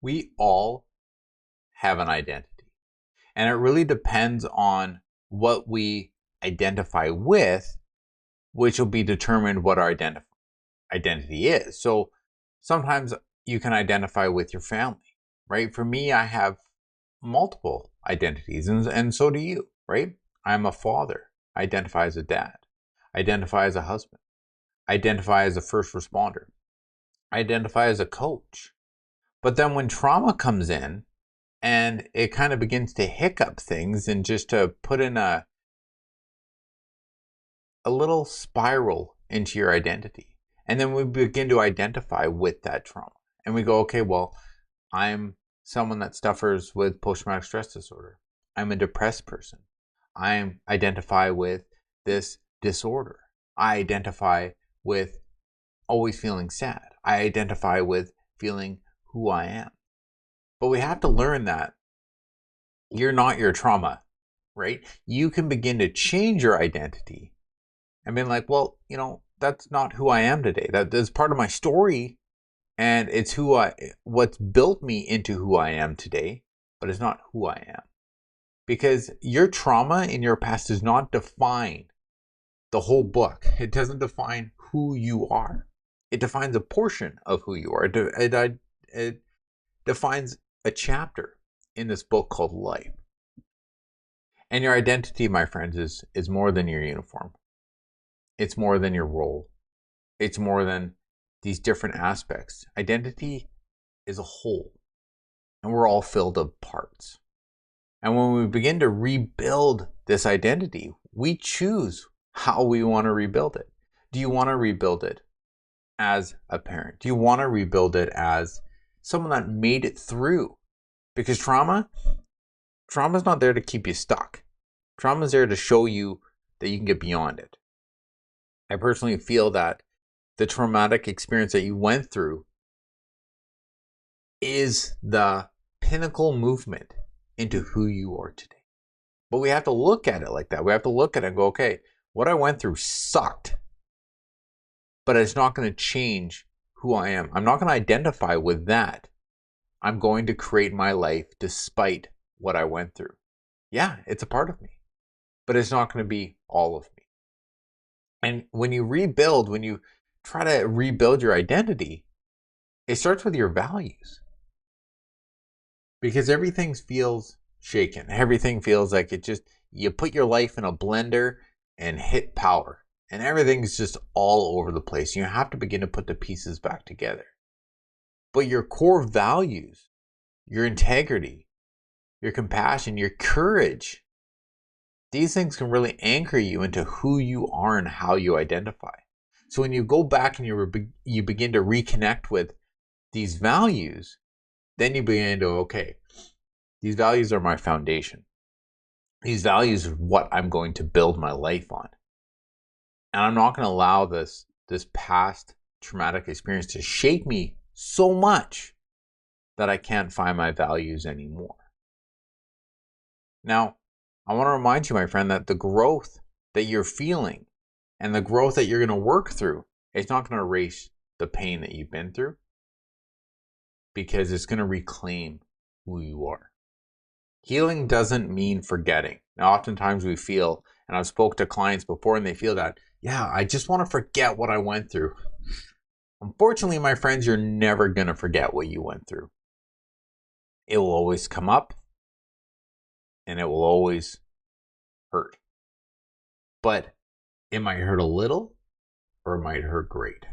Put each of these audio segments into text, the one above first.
We all have an identity, and it really depends on what we identify with, which will be determined what our identity is. So sometimes you can identify with your family, right? For me, I have multiple identities, and so do you, right? I'm a father. I identify as a dad. I identify as a husband. I identify as a first responder. I identify as a coach. But then when trauma comes in and it kind of begins to hiccup things and just to put in a little spiral into your identity. And then we begin to identify with that trauma. And we go, okay, well, I'm someone that suffers with post-traumatic stress disorder. I'm a depressed person. I identify with this disorder. I identify with always feeling sad. I identify with feeling who I am. But we have to learn that you're not your trauma, right? You can begin to change your identity and be like, well, that's not who I am today. That is part of my story, and it's what's built me into who I am today, but it's not who I am. Because your trauma in your past does not define the whole book. It doesn't define who you are. It defines a portion of who you are. It defines a chapter in this book called life. And your identity, my friends, is more than your uniform. It's more than your role. It's more than these different aspects. Identity is a whole, and we're all filled of parts. And when we begin to rebuild this identity, we choose how we want to rebuild it. Do you want to rebuild it as a parent? Do you want to rebuild it as someone that made it through? Because trauma is not there to keep you stuck. Trauma is there to show you that you can get beyond it. I personally feel that the traumatic experience that you went through is the pinnacle movement into who you are today. But we have to look at it like that. We have to look at it and go, okay, what I went through sucked, but it's not going to change who I am. I'm not going to identify with that. I'm going to create my life despite what I went through. Yeah, it's a part of me, but it's not going to be all of me. And when you try to rebuild your identity, it starts with your values. Because everything feels shaken. Everything feels like you put your life in a blender and hit power. And everything's just all over the place. You have to begin to put the pieces back together. But your core values, your integrity, your compassion, your courage, these things can really anchor you into who you are and how you identify. So when you go back and you begin to reconnect with these values, then you begin to, okay, these values are my foundation. These values are what I'm going to build my life on. And I'm not going to allow this past traumatic experience to shape me so much that I can't find my values anymore. Now, I want to remind you, my friend, that the growth that you're feeling and the growth that you're going to work through, it's not going to erase the pain that you've been through, because it's going to reclaim who you are. Healing doesn't mean forgetting. Now, oftentimes we feel, and I've spoke to clients before, and they feel that, yeah, I just want to forget what I went through. Unfortunately, my friends, you're never going to forget what you went through. It will always come up, and it will always hurt. But it might hurt a little, or it might hurt great.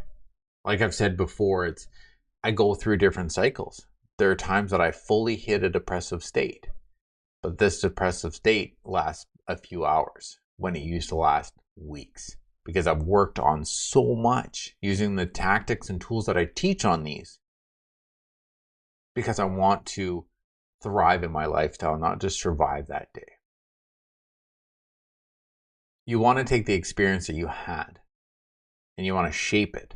Like I've said before, I go through different cycles. There are times that I fully hit a depressive state, but this depressive state lasts a few hours when it used to last weeks, because I've worked on so much using the tactics and tools that I teach on these, because I want to thrive in my lifestyle, not just survive that day. You want to take the experience that you had and you want to shape it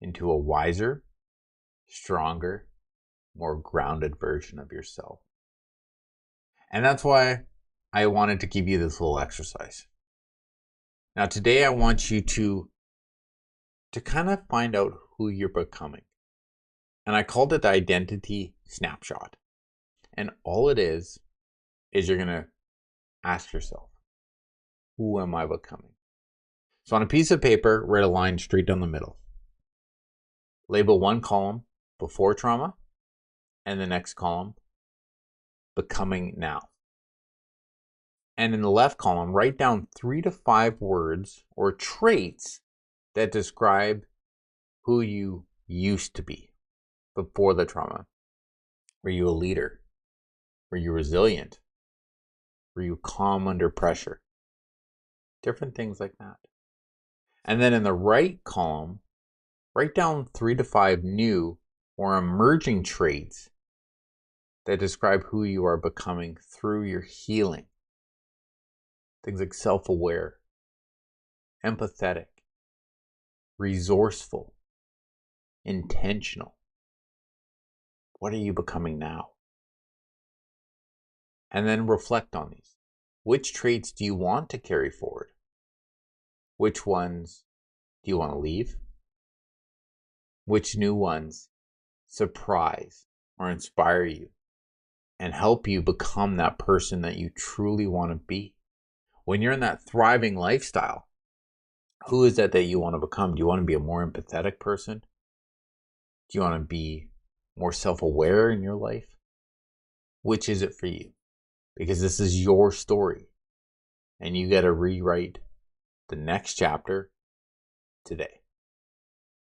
into a wiser, stronger, more grounded version of yourself. And that's why I wanted to give you this little exercise. Now, today I want you to kind of find out who you're becoming. And I called it the identity snapshot. And all it is you're going to ask yourself, who am I becoming? So on a piece of paper, write a line straight down the middle. Label one column, before trauma, and the next column, becoming now. And in the left column, write down 3 to 5 words or traits that describe who you used to be before the trauma. Were you a leader? Were you resilient? Were you calm under pressure? Different things like that. And then in the right column, write down 3 to 5 new or emerging traits that describe who you are becoming through your healing. Things like self-aware, empathetic, resourceful, intentional. What are you becoming now? And then reflect on these. Which traits do you want to carry forward? Which ones do you want to leave? Which new ones surprise or inspire you and help you become that person that you truly want to be? When you're in that thriving lifestyle, who is that you want to become? Do you want to be a more empathetic person? Do you want to be more self-aware in your life? Which is it for you? Because this is your story and you got to rewrite the next chapter today.